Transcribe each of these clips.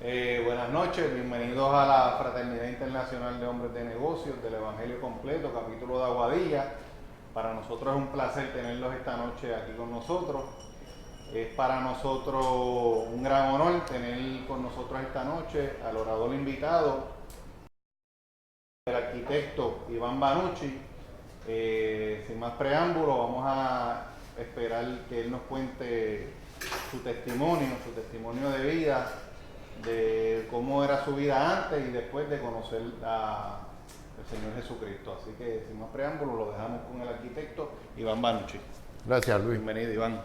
Buenas noches, bienvenidos a la Fraternidad Internacional de Hombres de Negocios del Evangelio Completo, capítulo de Aguadilla. Para nosotros es un placer tenerlos esta noche aquí con nosotros. Es para nosotros un gran honor tener con nosotros esta noche al orador invitado, el arquitecto Iván Banucci. Sin más preámbulo, vamos a esperar que él nos cuente su testimonio de vida, de cómo era su vida antes y después de conocer al Señor Jesucristo. Así que sin más preámbulo lo dejamos con el arquitecto Iván Banucci. Gracias, Luis. Bienvenido, Iván.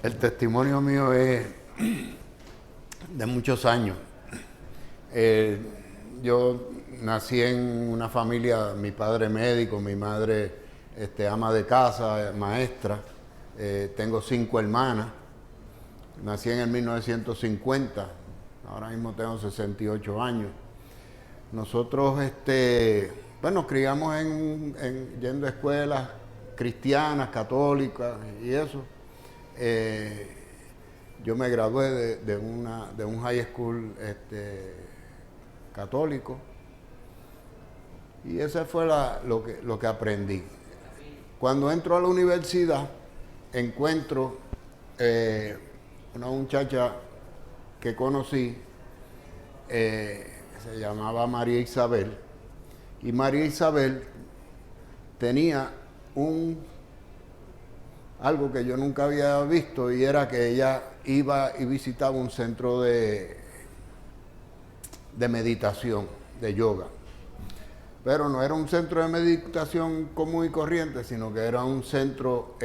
El testimonio mío es de muchos años. Yo nací en una familia, mi padre médico, mi madre ama de casa, maestra. Tengo 5 hermanas. Nací en el 1950. Ahora mismo tengo 68 años. Nosotros, nos criamos yendo a escuelas cristianas, católicas y eso. Yo me gradué de un high school católico y eso fue lo que aprendí. Cuando entro a la universidad encuentro una muchacha que conocí, se llamaba María Isabel, y María Isabel tenía algo que yo nunca había visto, y era que ella iba y visitaba un centro de meditación, de yoga. Pero no era un centro de meditación común y corriente, sino que era un centro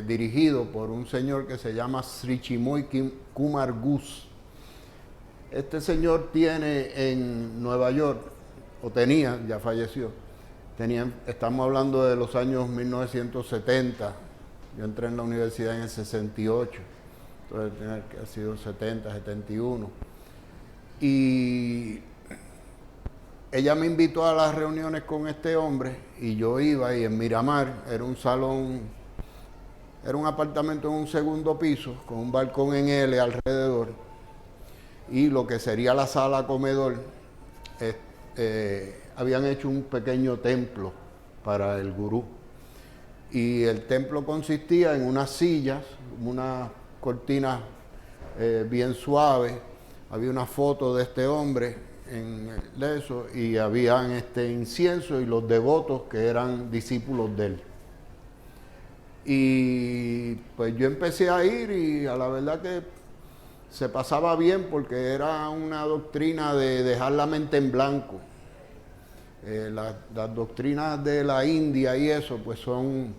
dirigido por un señor que se llama Sri Chinmoy Kumar Ghose. Este señor tiene en Nueva York, o tenía, ya falleció, estamos hablando de los años 1970, yo entré en la universidad en el 68, entonces tenía que haber sido 70, 71. Y ella me invitó a las reuniones con este hombre y yo iba, y en Miramar era un salón, era un apartamento en un segundo piso con un balcón en L alrededor, y lo que sería la sala comedor, habían hecho un pequeño templo para el gurú. Y el templo consistía en unas sillas, unas cortinas bien suaves, había una foto de este hombre en eso, y habían incienso y los devotos que eran discípulos de él. Y pues yo empecé a ir, y a la verdad que se pasaba bien, porque era una doctrina de dejar la mente en blanco. Las doctrinas de la India y eso, pues son,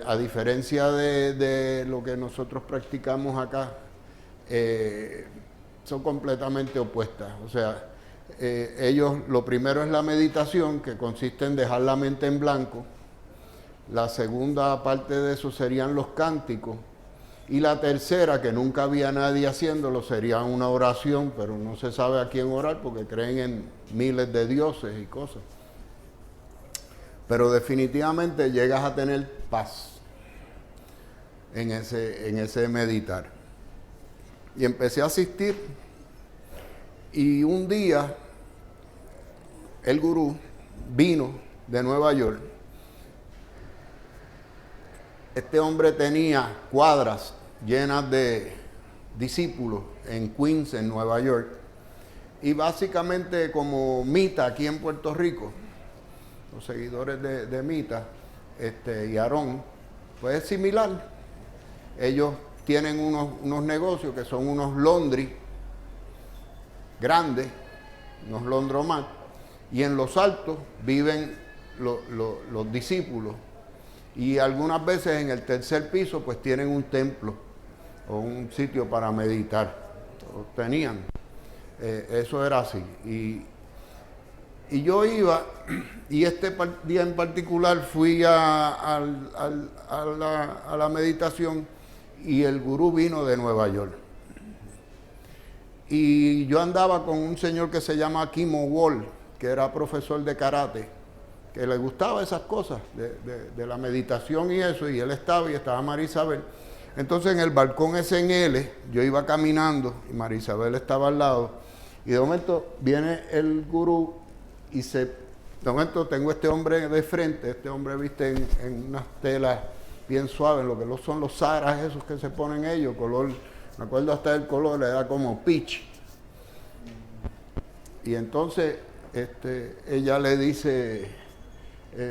a diferencia de lo que nosotros practicamos acá, son completamente opuestas. O sea, ellos, lo primero es la meditación, que consiste en dejar la mente en blanco. La segunda parte de eso serían los cánticos. Y la tercera, que nunca había nadie haciéndolo, sería una oración, pero no se sabe a quién orar porque creen en miles de dioses y cosas. Pero definitivamente llegas a tener paz en ese meditar. Y empecé a asistir, y un día el gurú vino de Nueva York. Este hombre tenía cuadras llenas de discípulos en Queens, en Nueva York, y básicamente como Mita aquí en Puerto Rico, los seguidores de Mita y Aarón, pues es similar. Ellos tienen unos negocios que son unos laundry grandes, unos laundromat, y en los altos viven los discípulos. Y algunas veces en el tercer piso pues tienen un templo o un sitio para meditar. Tenían. Eso era así. Y yo iba, y este día en particular fui a la meditación, y el gurú vino de Nueva York. Y yo andaba con un señor que se llama Kimo Wall, que era profesor de karate que le gustaba esas cosas de la meditación y eso, y él estaba María Isabel. Entonces en el balcón ese en L, yo iba caminando y María Isabel estaba al lado, y de momento viene el gurú y de momento tengo este hombre de frente, este hombre viste en unas telas bien suaves, lo que son los zaras esos que se ponen ellos, color, me acuerdo hasta el color, era como peach. Y entonces ella le dice,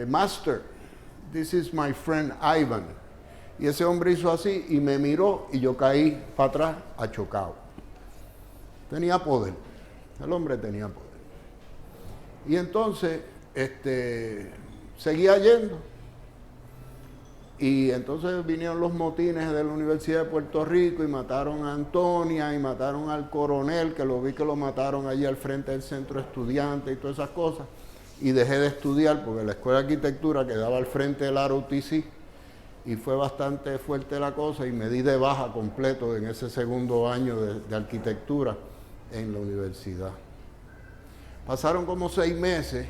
Master, this is my friend Ivan. Y ese hombre hizo así y me miró y yo caí para atrás achocado. Tenía poder, el hombre tenía poder. Y entonces seguía yendo. Y entonces vinieron los motines de la Universidad de Puerto Rico y mataron a Antonia y mataron al coronel, que lo vi que lo mataron allí al frente del centro de estudiantes y todas esas cosas. Y dejé de estudiar porque la escuela de arquitectura quedaba al frente del ROTC y fue bastante fuerte la cosa y me di de baja completo en ese segundo año de arquitectura en la universidad. Pasaron como 6 meses.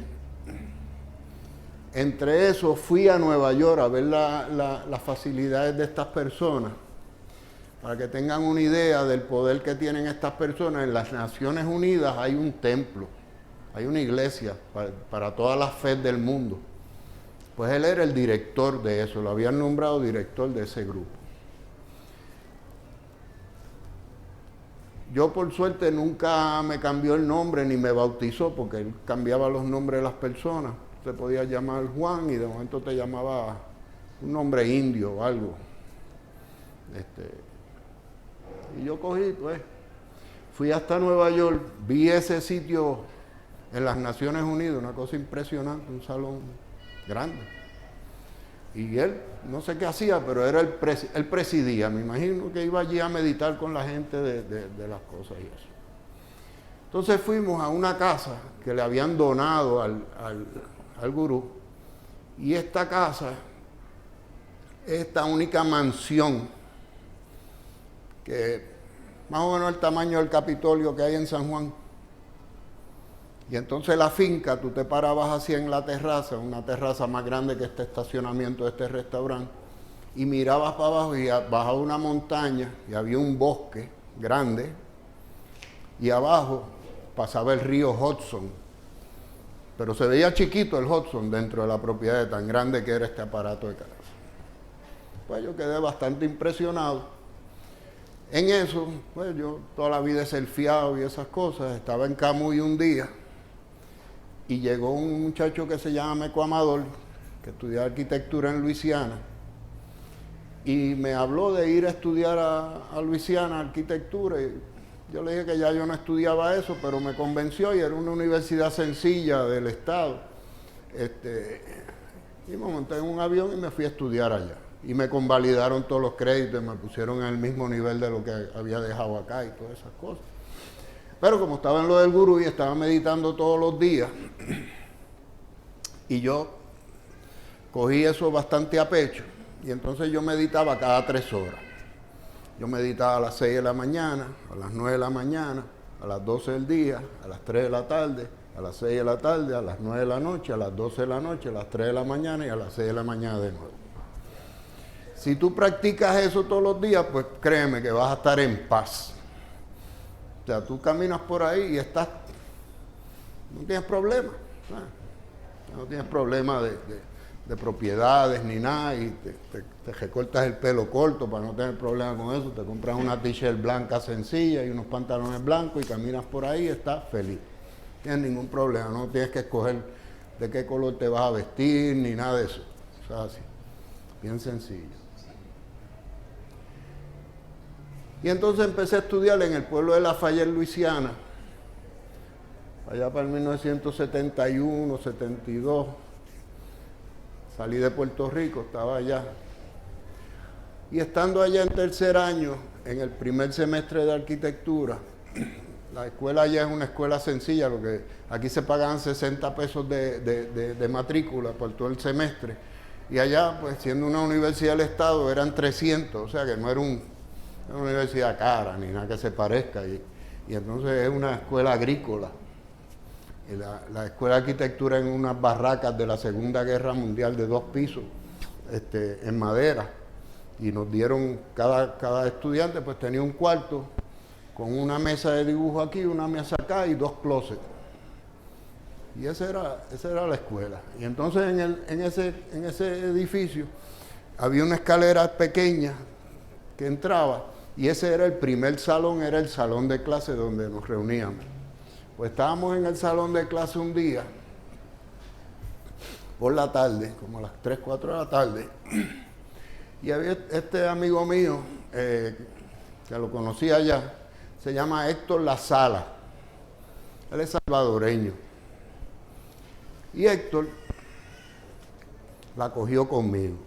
Entre eso fui a Nueva York a ver las facilidades de estas personas, para que tengan una idea del poder que tienen estas personas. En las Naciones Unidas hay un templo, hay una iglesia para todas las fe del mundo. Pues él era el director de eso, lo habían nombrado director de ese grupo. Yo por suerte nunca me cambió el nombre ni me bautizó, porque él cambiaba los nombres de las personas. Te podía llamar Juan y de momento te llamaba un nombre indio o algo. Y yo cogí, pues, fui hasta Nueva York, vi ese sitio en las Naciones Unidas, una cosa impresionante, un salón grande. Y él, no sé qué hacía, pero era él presidía, me imagino que iba allí a meditar con la gente de las cosas y eso. Entonces fuimos a una casa que le habían donado al gurú, y esta casa, esta única mansión, que más o menos el tamaño del Capitolio que hay en San Juan, y entonces la finca, tú te parabas así en la terraza, una terraza más grande que este estacionamiento de este restaurante, y mirabas para abajo y bajaba una montaña y había un bosque grande, y abajo pasaba el río Hudson. Pero se veía chiquito el Hudson dentro de la propiedad, de tan grande que era este aparato de casa. Pues yo quedé bastante impresionado. En eso, pues yo toda la vida he selfieado y esas cosas. Estaba en Camuy un día y llegó un muchacho que se llama Meco Amador, que estudiaba arquitectura en Luisiana, y me habló de ir a estudiar a Luisiana arquitectura. Y yo le dije que ya yo no estudiaba eso, pero me convenció y era una universidad sencilla del estado. Y me monté en un avión y me fui a estudiar allá. Y me convalidaron todos los créditos y me pusieron en el mismo nivel de lo que había dejado acá y todas esas cosas. Pero como estaba en lo del gurú y estaba meditando todos los días, y yo cogí eso bastante a pecho, y entonces yo meditaba cada 3 horas. Yo meditaba a las 6 de la mañana, a las 9 de la mañana, a las 12 del día, a las 3 de la tarde, a las 6 de la tarde, a las 9 de la noche, a las 12 de la noche, a las 3 de la mañana y a las 6 de la mañana de nuevo. Si tú practicas eso todos los días, pues créeme que vas a estar en paz. O sea, tú caminas por ahí y no tienes problema. No tienes problema de propiedades ni nada, y te recortas el pelo corto para no tener problema con eso, te compras una t-shirt blanca sencilla y unos pantalones blancos y caminas por ahí y estás feliz. No tienes ningún problema, no tienes que escoger de qué color te vas a vestir ni nada de eso. O sea, así, bien sencillo. Y entonces empecé a estudiar en el pueblo de Lafayette, Luisiana, allá para el 1971, 72. Salí de Puerto Rico, estaba allá. Y estando allá en tercer año, en el primer semestre de arquitectura, la escuela allá es una escuela sencilla, lo que aquí se pagaban 60 pesos de matrícula por todo el semestre. Y allá, pues siendo una universidad del Estado, eran 300, o sea que no era una universidad cara, ni nada que se parezca. Y entonces es una escuela agrícola. Y la escuela de arquitectura en unas barracas de la Segunda Guerra Mundial de 2 pisos, en madera. Y nos dieron, cada estudiante pues tenía un cuarto con una mesa de dibujo aquí, una mesa acá y 2 closets. Y esa era la escuela. Y entonces en ese edificio había una escalera pequeña que entraba, y ese era el primer salón, era el salón de clase donde nos reuníamos. Pues estábamos en el salón de clase un día, por la tarde, como a las 3, 4 de la tarde, y había este amigo mío, que lo conocía ya, se llama Héctor La Sala. Él es salvadoreño. Y Héctor la cogió conmigo.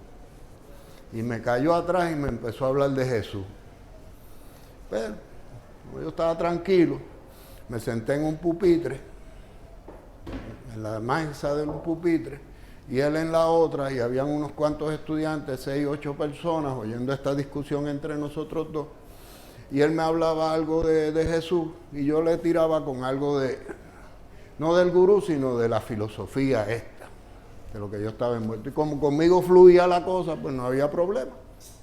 Y me cayó atrás y me empezó a hablar de Jesús. Pero como yo estaba tranquilo, me senté en un pupitre, en la mesa de un pupitre, y él en la otra, y habían unos cuantos estudiantes, 6, 8 personas, oyendo esta discusión entre nosotros dos. Y él me hablaba algo de Jesús, y yo le tiraba con algo no del gurú, sino de la filosofía esta, de lo que yo estaba envuelto. Y como conmigo fluía la cosa, pues no había problema,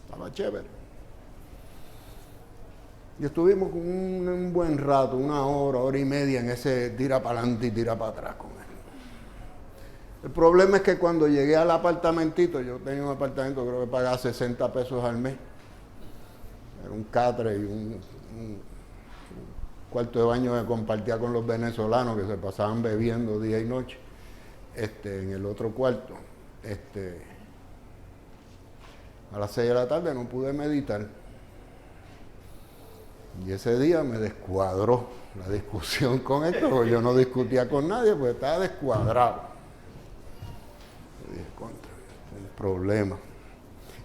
estaba chévere. Y estuvimos con un buen rato, 1 hora, 1 hora y media, en ese tira para adelante y tira para atrás con él. El problema es que cuando llegué al apartamentito, yo tenía un apartamento, creo que pagaba 60 pesos al mes. Era un catre y un cuarto de baño que compartía con los venezolanos que se pasaban bebiendo día y noche. En el otro cuarto. A las 6 de la tarde no pude meditar. Y ese día me descuadró la discusión con esto, porque yo no discutía con nadie, pues estaba descuadrado. Yo dije, contra, un problema.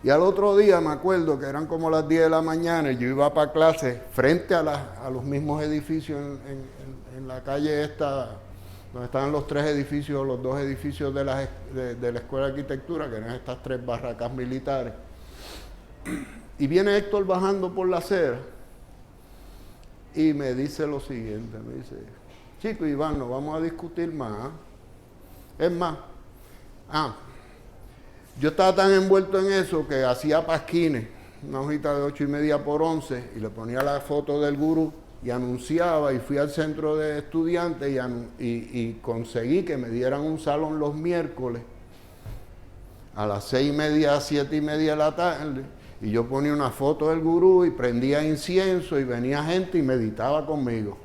Y al otro día me acuerdo que eran como las 10 de la mañana y yo iba para clase frente a los mismos edificios en la calle esta, donde estaban los 3 edificios, los 2 edificios de la Escuela de Arquitectura, que eran estas 3 barracas militares. Y viene Héctor bajando por la acera y me dice lo siguiente, me dice, chico Iván, no vamos a discutir más. Es más, yo estaba tan envuelto en eso que hacía pasquines, una hojita de 8,5 por 11, y le ponía la foto del gurú y anunciaba, y fui al centro de estudiantes y conseguí que me dieran un salón los miércoles a las 6:30, 7:30 de la tarde, y yo ponía una foto del gurú y prendía incienso y venía gente y meditaba conmigo.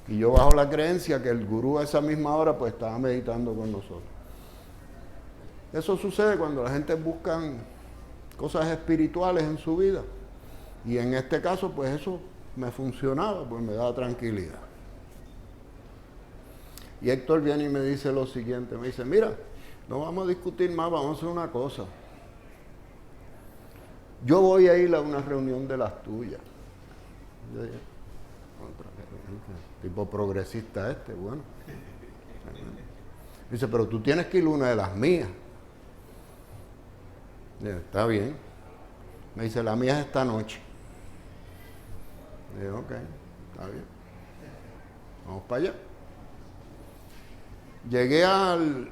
Y yo bajo la creencia que el gurú a esa misma hora pues estaba meditando con nosotros. Eso sucede cuando la gente busca cosas espirituales en su vida. Y en este caso, pues eso me funcionaba, pues me daba tranquilidad. Y Héctor viene y me dice lo siguiente, me dice, mira, no vamos a discutir más, vamos a hacer una cosa. Yo voy a ir a una reunión de las tuyas. Yo dije, tipo progresista bueno. Dice, pero tú tienes que ir a una de las mías. Dije, está bien. Me dice, la mía es esta noche. Dije, ok, está bien. Vamos para allá. Llegué al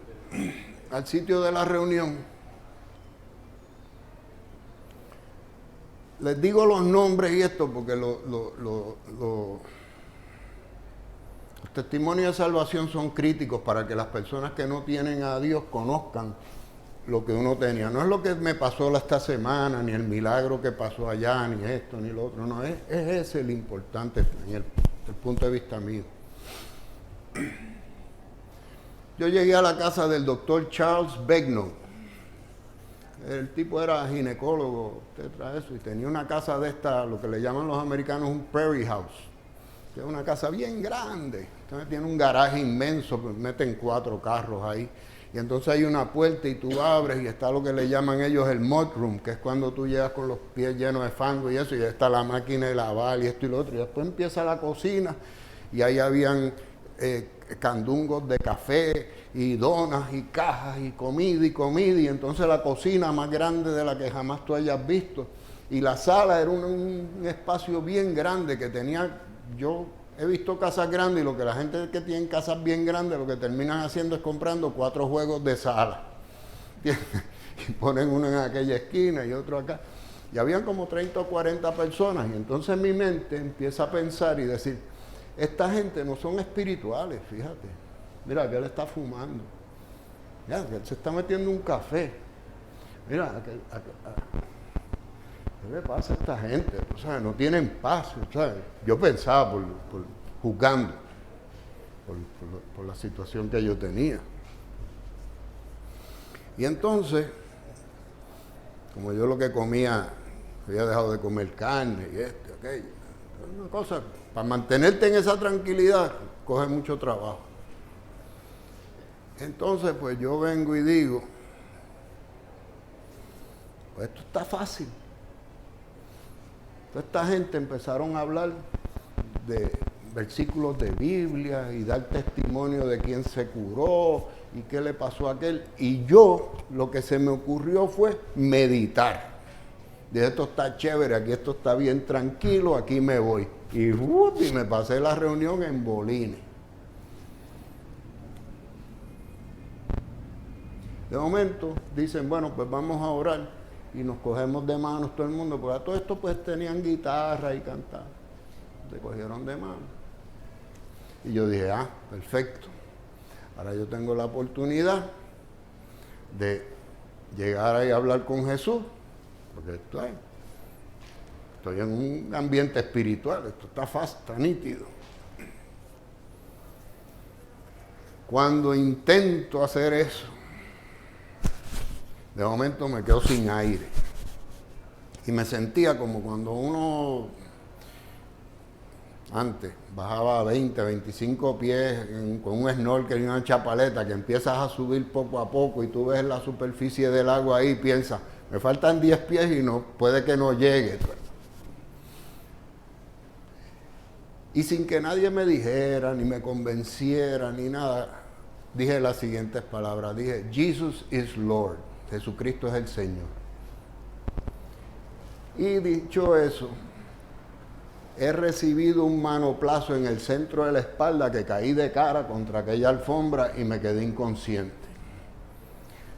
sitio de la reunión. Les digo los nombres y esto porque los testimonios de salvación son críticos para que las personas que no tienen a Dios conozcan lo que uno tenía. No es lo que me pasó esta semana, ni el milagro que pasó allá, ni esto, ni lo otro. No, es ese el importante en el punto de vista mío. Yo llegué a la casa del doctor Charles Begnaud. El tipo era ginecólogo, usted trae eso, y tenía una casa de esta, lo que le llaman los americanos un prairie house, que es una casa bien grande. Entonces tiene un garaje inmenso, pues meten 4 carros ahí. Y entonces hay una puerta y tú abres y está lo que le llaman ellos el mud room, que es cuando tú llegas con los pies llenos de fango y eso, y está la máquina de lavar y esto y lo otro. Y después empieza la cocina y ahí habían candungos de café y donas y cajas y comida, y entonces la cocina más grande de la que jamás tú hayas visto. Y la sala era un espacio bien grande que tenía, yo he visto casas grandes y lo que la gente que tiene casas bien grandes, lo que terminan haciendo es comprando 4 juegos de sala. Y ponen uno en aquella esquina y otro acá. Y habían como 30 o 40 personas. Y entonces mi mente empieza a pensar y decir, esta gente no son espirituales, fíjate. Mira, que él está fumando. Mira, que él se está metiendo un café. Mira, ¿qué le pasa a esta gente? O sea, no tienen paz. ¿Sabes? Yo pensaba juzgando por la situación que yo tenía. Y entonces, como yo lo que comía, había dejado de comer carne y esto, aquello. Una cosa, para mantenerte en esa tranquilidad, coge mucho trabajo. Entonces, pues yo vengo y digo, pues esto está fácil. Toda esta gente empezaron a hablar de versículos de Biblia y dar testimonio de quién se curó y qué le pasó a aquel. Y yo, lo que se me ocurrió fue meditar. Dije, esto está chévere, aquí esto está bien tranquilo, aquí me voy. Y me pasé la reunión en bolines. De momento dicen, bueno, pues vamos a orar. Y nos cogemos de manos todo el mundo, porque a todo esto pues tenían guitarra y cantaban. Se cogieron de manos. Y yo dije, perfecto. Ahora yo tengo la oportunidad de llegar ahí a hablar con Jesús, porque estoy en un ambiente espiritual, esto está fácil, está nítido. Cuando intento hacer eso, de momento me quedo sin aire. Y me sentía como cuando uno antes bajaba a 20, 25 pies con un snorkel y una chapaleta, que empiezas a subir poco a poco y tú ves la superficie del agua ahí y piensas, me faltan 10 pies y no, puede que no llegue. Y sin que nadie me dijera, ni me convenciera, ni nada, dije las siguientes palabras. Dije, Jesus is Lord. Jesucristo es el Señor. Y dicho eso, he recibido un manoplazo en el centro de la espalda que caí de cara contra aquella alfombra y me quedé inconsciente.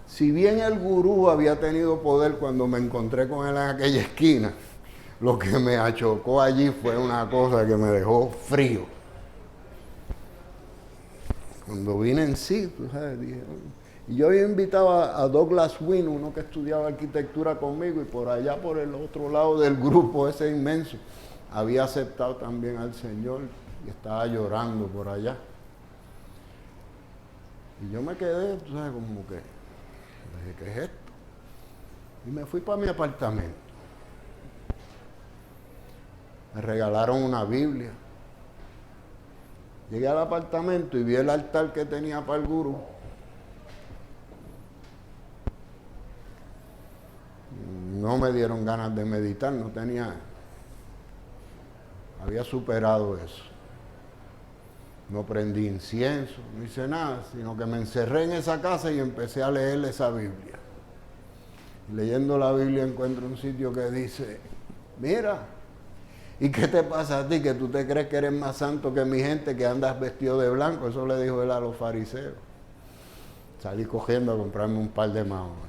Si bien el gurú había tenido poder cuando me encontré con él en aquella esquina, lo que me achocó allí fue una cosa que me dejó frío. Cuando vine en sí, tú sabes, dije, y yo había invitado a Douglas Wynn, uno que estudiaba arquitectura conmigo, y por allá por el otro lado del grupo ese inmenso, había aceptado también al Señor y estaba llorando por allá. Y yo me quedé, tú sabes, como que, dije, ¿qué es esto? Y me fui para mi apartamento. Me regalaron una Biblia. Llegué al apartamento y vi el altar que tenía para el gurú. No me dieron ganas de meditar, no tenía, había superado eso. No prendí incienso, no hice nada, sino que me encerré en esa casa y empecé a leer esa Biblia. Leyendo la Biblia encuentro un sitio que dice, mira, ¿y qué te pasa a ti que tú te crees que eres más santo que mi gente que andas vestido de blanco? Eso le dijo él a los fariseos. Salí cogiendo a comprarme un par de mahones.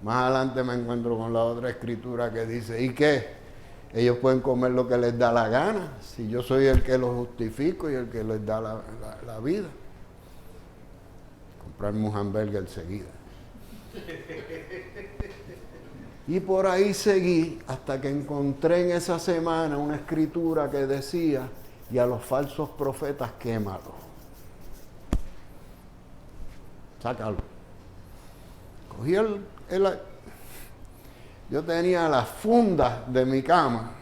Más adelante me encuentro con la otra escritura que dice, ¿y qué? Ellos pueden comer lo que les da la gana, si yo soy el que los justifico y el que les da la vida. Comprarme un hamburger enseguida. Y por ahí seguí hasta que encontré en esa semana una escritura que decía, y a los falsos profetas quémalo. Sácalo. Cogí yo tenía las fundas de mi cama,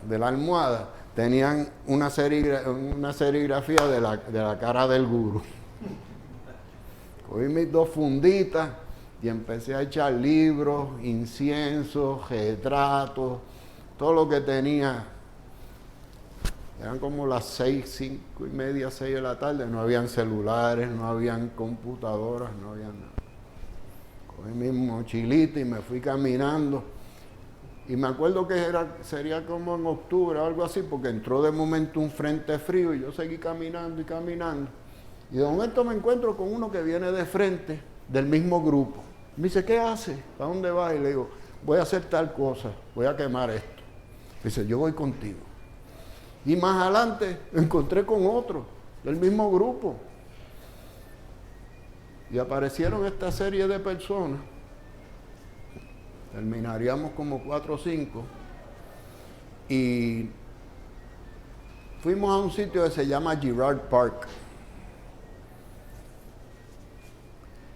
de la almohada, tenían una serigrafía de la cara del gurú. Cogí mis 2 funditas y empecé a echar libros, inciensos, retratos, todo lo que tenía. Eran como las 5:30, 6 de la tarde, no habían celulares, no habían computadoras, no había nada. Cogí mi mochilita y me fui caminando Y me acuerdo que sería como en octubre o algo así, porque entró de momento un frente frío y yo seguí caminando y caminando. Y de momento me encuentro con uno que viene de frente del mismo grupo. Me dice, ¿qué hace? ¿Para dónde vas? Y le digo, voy a hacer tal cosa, voy a quemar esto. Dice, yo voy contigo. Y más adelante me encontré con otro del mismo grupo. Y aparecieron esta serie de personas. Terminaríamos como 4 o 5. Y fuimos a un sitio que se llama Girard Park.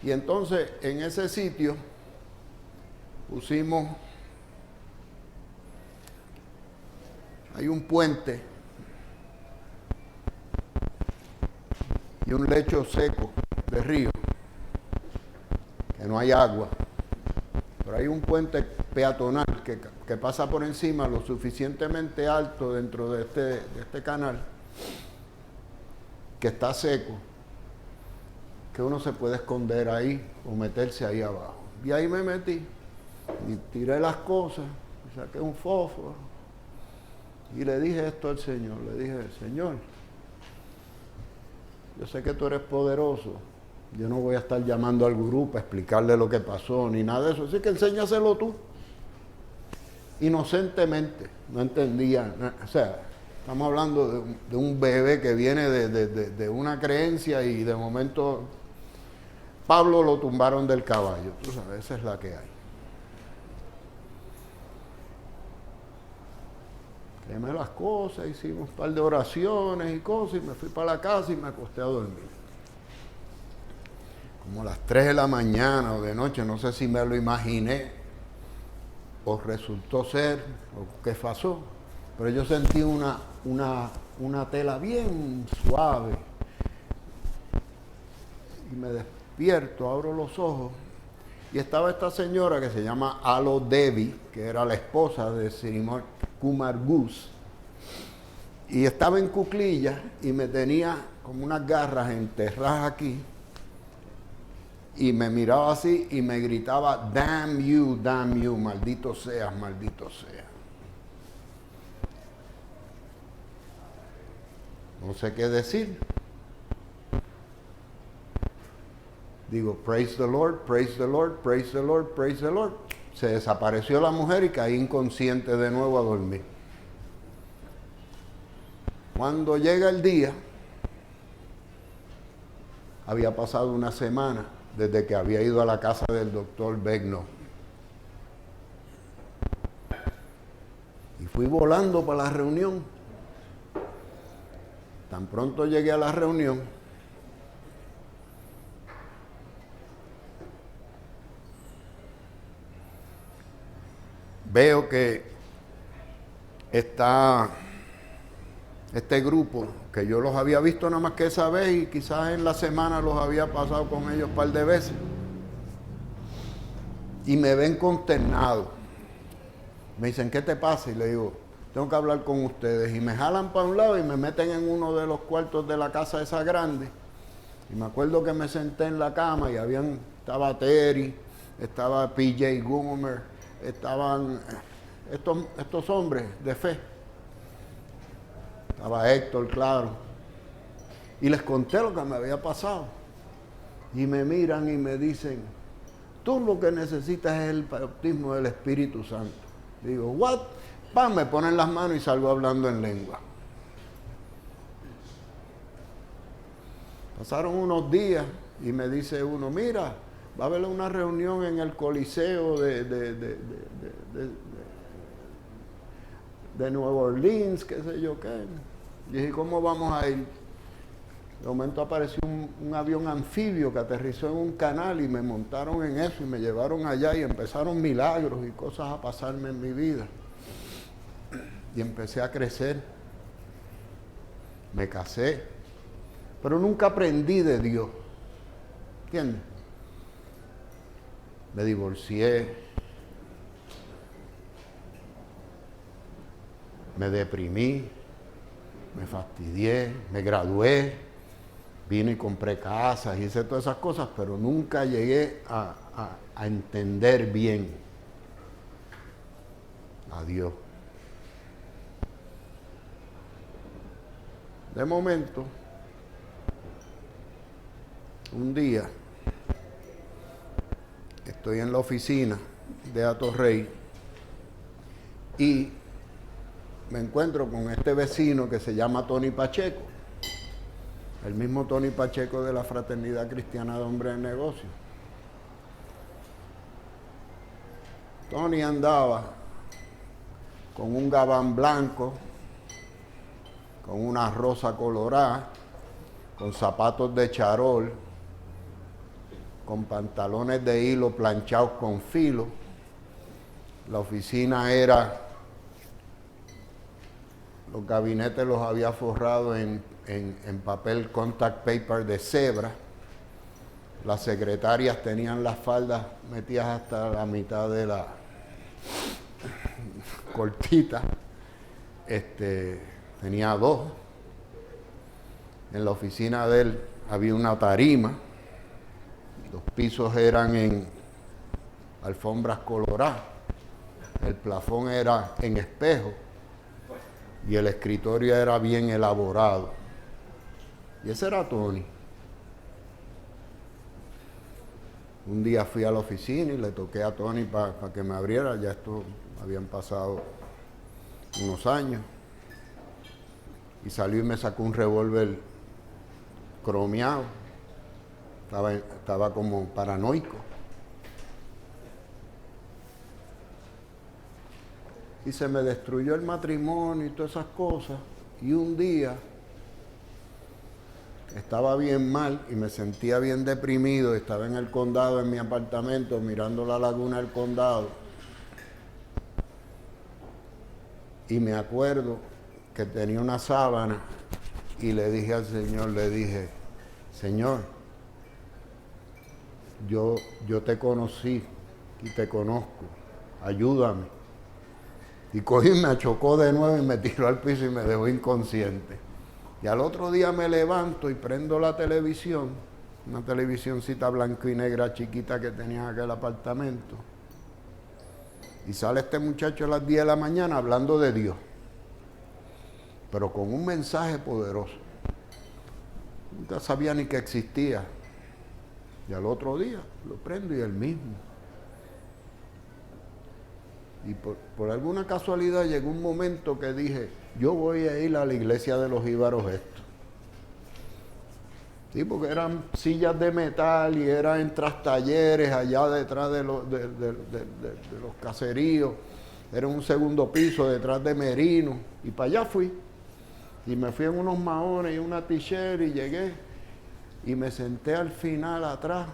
Y entonces en ese sitio pusimos, hay un puente y un lecho seco de río, que no hay agua, pero hay un puente peatonal que pasa por encima lo suficientemente alto dentro de este canal, que está seco, que uno se puede esconder ahí o meterse ahí abajo. Y ahí me metí y tiré las cosas, y saqué un fósforo y le dije esto al Señor, le dije, Señor, yo sé que tú eres poderoso, yo no voy a estar llamando al gurú para explicarle lo que pasó ni nada de eso, así que enséñaselo tú. Inocentemente, no entendía, o sea, estamos hablando de un bebé que viene de una creencia y de momento Pablo lo tumbaron del caballo, tú sabes, esa es la que hay. Quemé las cosas, hicimos un par de oraciones y cosas y me fui para la casa y me acosté a dormir. Como a las 3 de la mañana o de noche, no sé si me lo imaginé o resultó ser o qué pasó, pero yo sentí una tela bien suave y me despierto, abro los ojos y estaba esta señora que se llama Alo Devi, que era la esposa de Srimad Kumar Ghose, y estaba en cuclillas y me tenía como unas garras enterradas aquí y me miraba así y me gritaba damn you, maldito seas, maldito seas. No sé qué decir. Digo, praise the Lord, praise the Lord, praise the Lord, praise the Lord. Se desapareció la mujer y caí inconsciente de nuevo a dormir. Cuando llega el día, había pasado una semana desde que había ido a la casa del doctor Begno. Y fui volando para la reunión. Tan pronto llegué a la reunión, veo que está este grupo, que yo los había visto nada más que esa vez y quizás en la semana los había pasado con ellos un par de veces. Y me ven consternado. Me dicen, ¿qué te pasa? Y le digo, tengo que hablar con ustedes. Y me jalan para un lado y me meten en uno de los cuartos de la casa esa grande. Y me acuerdo que me senté en la cama y estaba Terry, estaba PJ Gummer, estaban estos hombres de fe. Estaba Héctor, claro. Y les conté lo que me había pasado. Y me miran y me dicen, tú lo que necesitas es el bautismo del Espíritu Santo. Digo, ¿what? ¡Pam! Me ponen las manos y salgo hablando en lengua. Pasaron unos días y me dice uno, mira, va a haber una reunión en el Coliseo de Nueva Orleans, qué sé yo qué. Y dije, ¿cómo vamos a ir? De momento apareció un avión anfibio que aterrizó en un canal y me montaron en eso y me llevaron allá y empezaron milagros y cosas a pasarme en mi vida. Y empecé a crecer. Me casé, pero nunca aprendí de Dios. ¿Entiendes? Me divorcié. Me deprimí. Me fastidié. Me gradué. Vine y compré casas, hice todas esas cosas, pero nunca llegué a entender bien. a Dios. De momento, un día, estoy en la oficina de Atorrey y me encuentro con este vecino que se llama Tony Pacheco, el mismo Tony Pacheco de la Fraternidad Cristiana de Hombres de Negocios. Tony andaba con un gabán blanco, con una rosa colorada, con zapatos de charol, con pantalones de hilo planchados con filo. La oficina era, los gabinetes los había forrado en papel contact paper de cebra. Las secretarias tenían las faldas metidas hasta la mitad de la cortita. Tenía dos. En la oficina de él había una tarima. Los pisos eran en alfombras coloradas. El plafón era en espejo. Y el escritorio era bien elaborado. Y ese era Tony. Un día fui a la oficina y le toqué a Tony para que me abriera. Ya esto habían pasado unos años. Y salió y me sacó un revólver cromeado. Estaba como paranoico. Y se me destruyó el matrimonio y todas esas cosas. Y un día estaba bien mal y me sentía bien deprimido. Estaba en el condado, en mi apartamento, mirando la laguna del condado. Y me acuerdo que tenía una sábana y le dije al Señor, Señor, yo te conocí y te conozco, ayúdame. Y cogí, me achocó de nuevo y me tiró al piso y me dejó inconsciente. Y al otro día me levanto y prendo la televisión, una televisioncita blanco y negra chiquita que tenía en aquel apartamento. Y sale este muchacho a las 10 de la mañana hablando de Dios, pero con un mensaje poderoso. Nunca sabía ni que existía. Y al otro día lo prendo y el mismo. Y por alguna casualidad llegó un momento que dije, yo voy a ir a la iglesia de los Jíbaros estos. Sí, porque eran sillas de metal y eran en trastalleres allá detrás de los caseríos. Era un segundo piso detrás de Merino. Y para allá fui. Y me fui en unos maones y una t-shirt y llegué. Y me senté al final atrás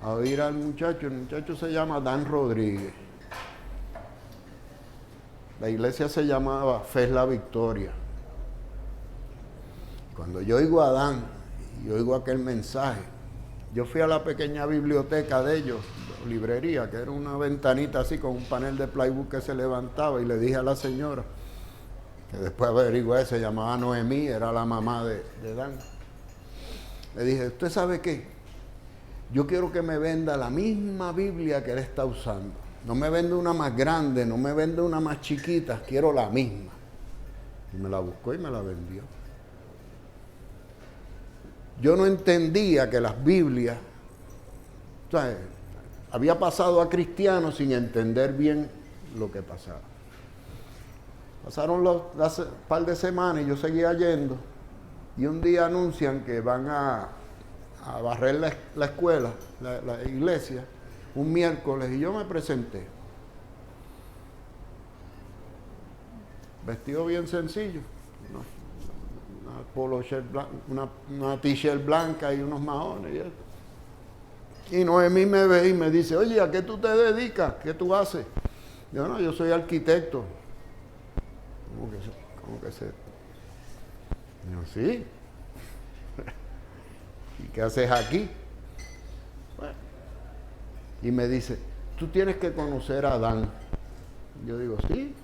a oír al muchacho. El muchacho se llama Dan Rodríguez. La iglesia se llamaba Fe es la Victoria. Cuando yo oigo a Dan y oigo aquel mensaje, yo fui a la pequeña biblioteca de ellos, librería, que era una ventanita así con un panel de plywood que se levantaba, y le dije a la señora, que después averigué, se llamaba Noemí, era la mamá de Dan. Le dije, ¿usted sabe qué? Yo quiero que me venda la misma Biblia que él está usando. No me vende una más grande, no me vende una más chiquita, quiero la misma. Y me la buscó y me la vendió. Yo no entendía que las Biblias, o sea, había pasado a cristianos sin entender bien lo que pasaba. Pasaron las par de semanas y yo seguía yendo, y un día anuncian que van a barrer la escuela, la iglesia, un miércoles, y yo me presenté. Vestido bien sencillo, una polo shirt blanca, una t-shirt blanca y unos maones. Y Noemí me ve y me dice, oye, ¿a qué tú te dedicas? ¿Qué tú haces? Yo, no, yo soy arquitecto. ¿Cómo que se? Yo, sí. ¿Y qué haces aquí? Bueno. Y me dice, tú tienes que conocer a Dan. Yo digo, sí.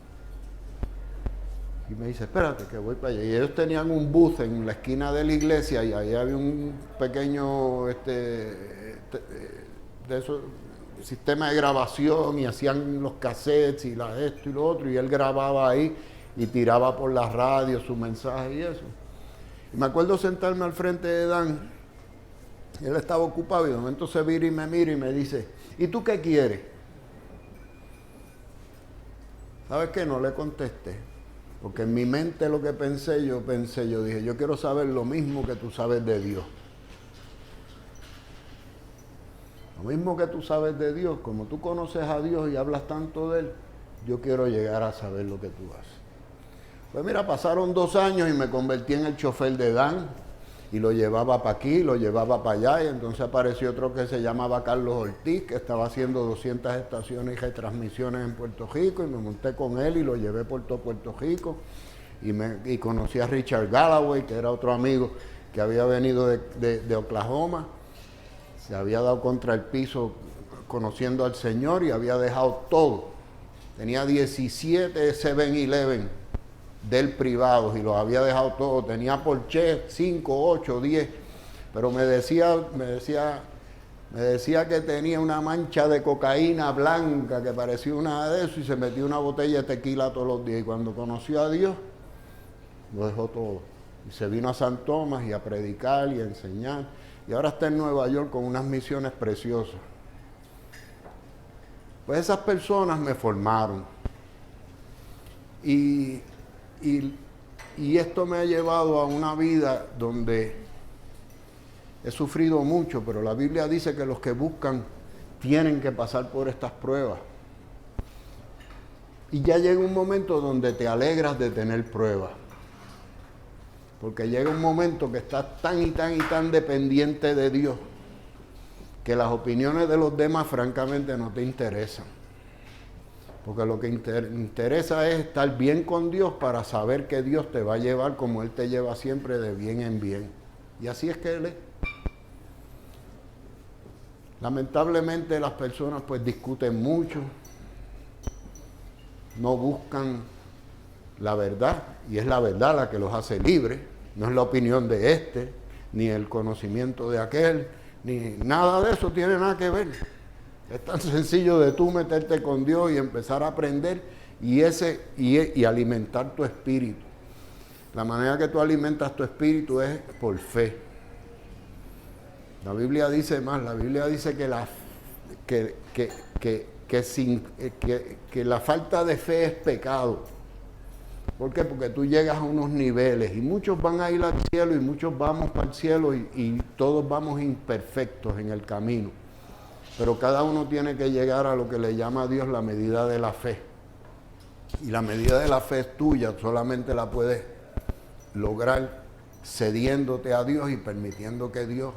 Y me dice, espérate que voy para allá. Y ellos tenían un booth en la esquina de la iglesia y ahí había un pequeño, de esos sistema de grabación y hacían los cassettes y esto y lo otro, y él grababa ahí y tiraba por la radio su mensaje y eso. Y me acuerdo sentarme al frente de Dan, él estaba ocupado y de momento se vira y me mira y me dice, ¿y tú qué quieres? ¿Sabes qué? No le contesté, porque en mi mente lo que yo dije, yo quiero saber lo mismo que tú sabes de Dios. Lo mismo que tú sabes de Dios, como tú conoces a Dios y hablas tanto de Él, yo quiero llegar a saber lo que tú haces. Pues mira, pasaron 2 años y me convertí en el chofer de Dan y lo llevaba para aquí, lo llevaba para allá, y entonces apareció otro que se llamaba Carlos Ortiz, que estaba haciendo 200 estaciones y retransmisiones en Puerto Rico, y me monté con él y lo llevé por todo Puerto Rico, y conocí a Richard Galloway, que era otro amigo que había venido de Oklahoma, se había dado contra el piso conociendo al Señor y había dejado todo. Tenía 17 7-Eleven del privado y los había dejado todo. Tenía Porsche 5, 8, 10, pero me decía que tenía una mancha de cocaína blanca que parecía una de eso, y se metió una botella de tequila todos los días. Y cuando conoció a Dios, lo dejó todo. Y se vino a San Tomás y a predicar y a enseñar. Y ahora está en Nueva York con unas misiones preciosas. Pues esas personas me formaron. Y esto me ha llevado a una vida donde he sufrido mucho, pero la Biblia dice que los que buscan tienen que pasar por estas pruebas. Y ya llega un momento donde te alegras de tener pruebas. Porque llega un momento que estás tan y tan dependiente de Dios, que las opiniones de los demás francamente no te interesan. Porque lo que interesa es estar bien con Dios para saber que Dios te va a llevar como Él te lleva siempre, de bien en bien. Y así es que Él es. Lamentablemente las personas pues discuten mucho, no buscan la verdad, y es la verdad la que los hace libres, no es la opinión de este, ni el conocimiento de aquel, ni nada de eso tiene nada que ver. Es tan sencillo de tú meterte con Dios y empezar a aprender y alimentar tu espíritu. La manera que tú alimentas tu espíritu es por fe. La Biblia dice más, la Biblia dice que la falta de fe es pecado. ¿Por qué? Porque tú llegas a unos niveles y muchos van a ir al cielo y muchos vamos para el cielo y todos vamos imperfectos en el camino. Pero cada uno tiene que llegar a lo que le llama a Dios la medida de la fe. Y la medida de la fe es tuya, solamente la puedes lograr cediéndote a Dios y permitiendo que Dios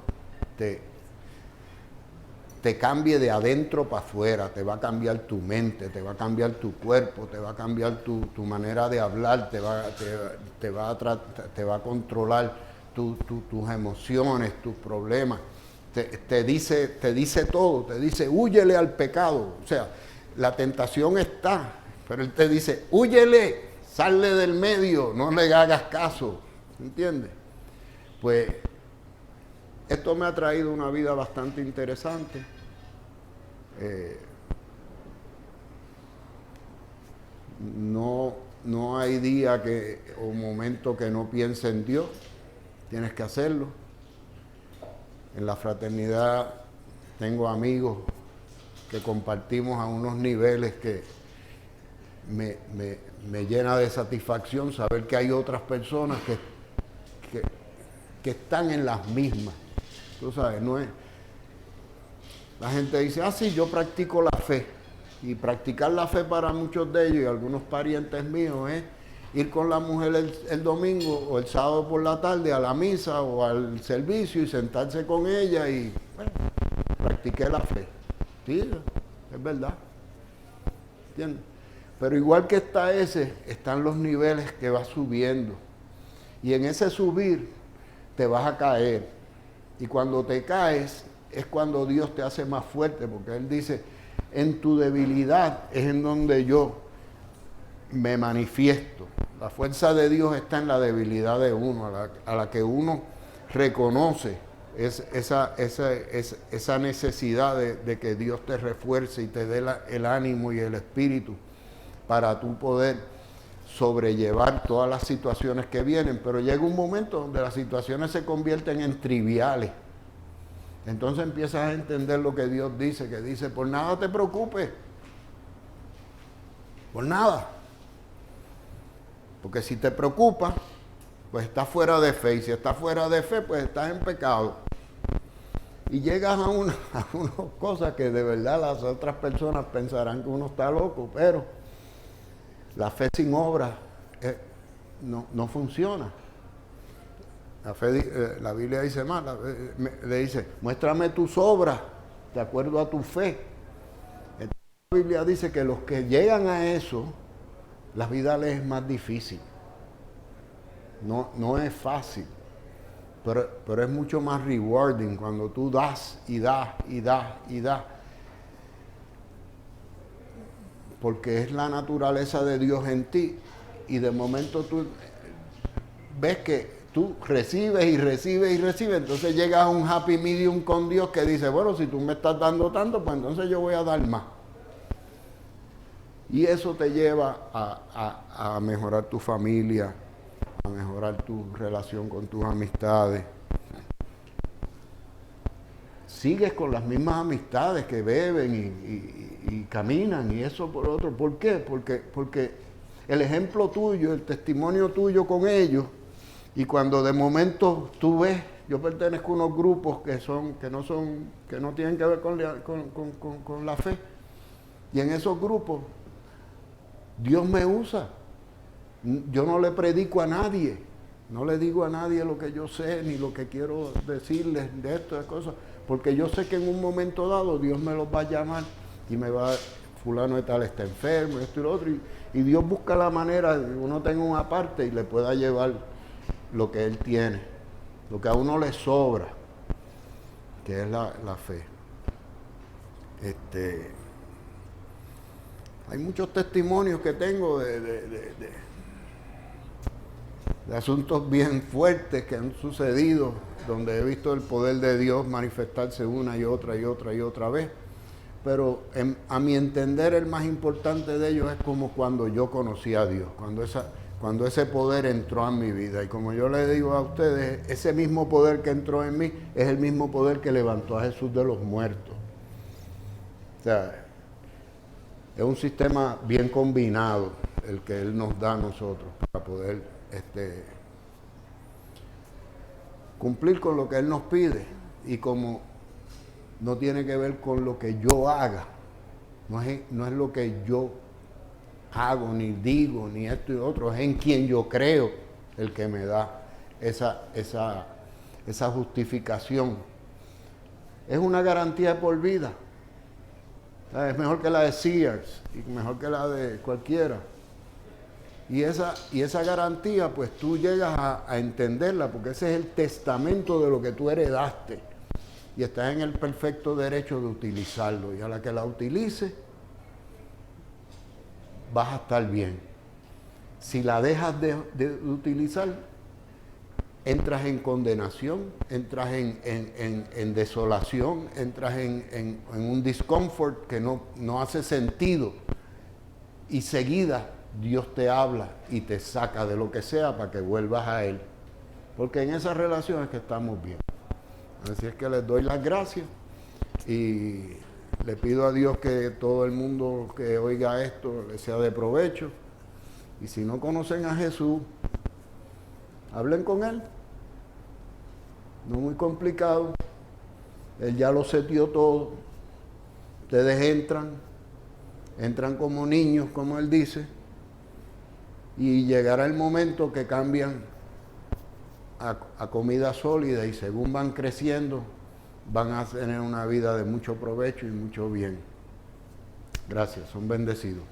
te cambie de adentro para afuera. Te va a cambiar tu mente, te va a cambiar tu cuerpo, te va a cambiar tu manera de hablar, te va a controlar tus emociones, tus problemas. Te dice todo, te dice, húyele al pecado. O sea, la tentación está, pero Él te dice, húyele, sale del medio, no le hagas caso. ¿Entiendes? Pues esto me ha traído una vida bastante interesante. No hay día o momento que no piense en Dios. Tienes que hacerlo. En la fraternidad tengo amigos que compartimos a unos niveles que me llena de satisfacción saber que hay otras personas que están en las mismas. Tú sabes, no es... La gente dice, sí, yo practico la fe. Y practicar la fe para muchos de ellos y algunos parientes míos es ir con la mujer el domingo o el sábado por la tarde a la misa o al servicio y sentarse con ella y, bueno, practiqué la fe. Sí, es verdad. ¿Entiendes? Pero igual que están los niveles que vas subiendo. Y en ese subir te vas a caer. Y cuando te caes es cuando Dios te hace más fuerte, porque Él dice, en tu debilidad es en donde yo me manifiesto. La fuerza de Dios está en la debilidad de uno, a la que uno reconoce esa necesidad de que Dios te refuerce y te dé el ánimo y el espíritu para tú poder sobrellevar todas las situaciones que vienen. Pero llega un momento donde las situaciones se convierten en triviales. Entonces empiezas a entender lo que Dios dice, que dice, por nada te preocupes, por nada. Porque si te preocupas, pues estás fuera de fe, y si estás fuera de fe, pues estás en pecado. Y llegas a unas cosas que de verdad las otras personas pensarán que uno está loco, pero la fe sin obra no funciona. La Biblia dice más, le dice, muéstrame tus obras de acuerdo a tu fe. Entonces, la Biblia dice que los que llegan a eso, la vida les es más difícil. No es fácil, pero es mucho más rewarding cuando tú das y das y das y das. Porque es la naturaleza de Dios en ti y de momento tú ves que tú recibes y recibes y recibes, entonces llegas a un happy medium con Dios que dice, bueno, si tú me estás dando tanto, pues entonces yo voy a dar más. Y eso te lleva a mejorar tu familia, a mejorar tu relación con tus amistades. Sigues con las mismas amistades que beben y caminan y eso por otro. ¿Por qué? Porque el ejemplo tuyo, el testimonio tuyo con ellos, y cuando de momento tú ves, yo pertenezco a unos grupos que no tienen que ver con la fe, y en esos grupos Dios me usa. Yo no le predico a nadie, no le digo a nadie lo que yo sé, ni lo que quiero decirles de esto, de cosas, porque yo sé que en un momento dado Dios me los va a llamar y me va a, fulano de tal está enfermo, esto y lo otro, y Dios busca la manera de que uno tenga una parte y le pueda llevar lo que Él tiene, lo que a uno le sobra, que es la fe. Hay muchos testimonios que tengo de asuntos bien fuertes que han sucedido, donde he visto el poder de Dios manifestarse una y otra y otra y otra vez. Pero a mi entender el más importante de ellos es como cuando yo conocí a Dios, cuando ese poder entró en mi vida. Y como yo le digo a ustedes, ese mismo poder que entró en mí es el mismo poder que levantó a Jesús de los muertos. O sea, es un sistema bien combinado el que Él nos da a nosotros para poder cumplir con lo que Él nos pide. Y como no tiene que ver con lo que yo haga, no es lo que yo hago, ni digo, ni esto y otro, es en quien yo creo el que me da esa justificación. Es una garantía por vida. Es mejor que la de Sears y mejor que la de cualquiera. Y esa garantía, pues tú llegas a entenderla, porque ese es el testamento de lo que tú heredaste. Y estás en el perfecto derecho de utilizarlo. Y a la que la utilices, vas a estar bien. Si la dejas de utilizar, entras en condenación, entras en desolación, entras en un discomfort que no hace sentido. Y seguida Dios te habla y te saca de lo que sea para que vuelvas a Él. Porque en esas relaciones que estamos bien. Así es que les doy las gracias y le pido a Dios que todo el mundo que oiga esto le sea de provecho. Y si no conocen a Jesús, hablen con Él. No muy complicado. Él ya lo setió todo. Ustedes entran como niños, como Él dice, y llegará el momento que cambian a comida sólida y según van creciendo, van a tener una vida de mucho provecho y mucho bien. Gracias, son bendecidos.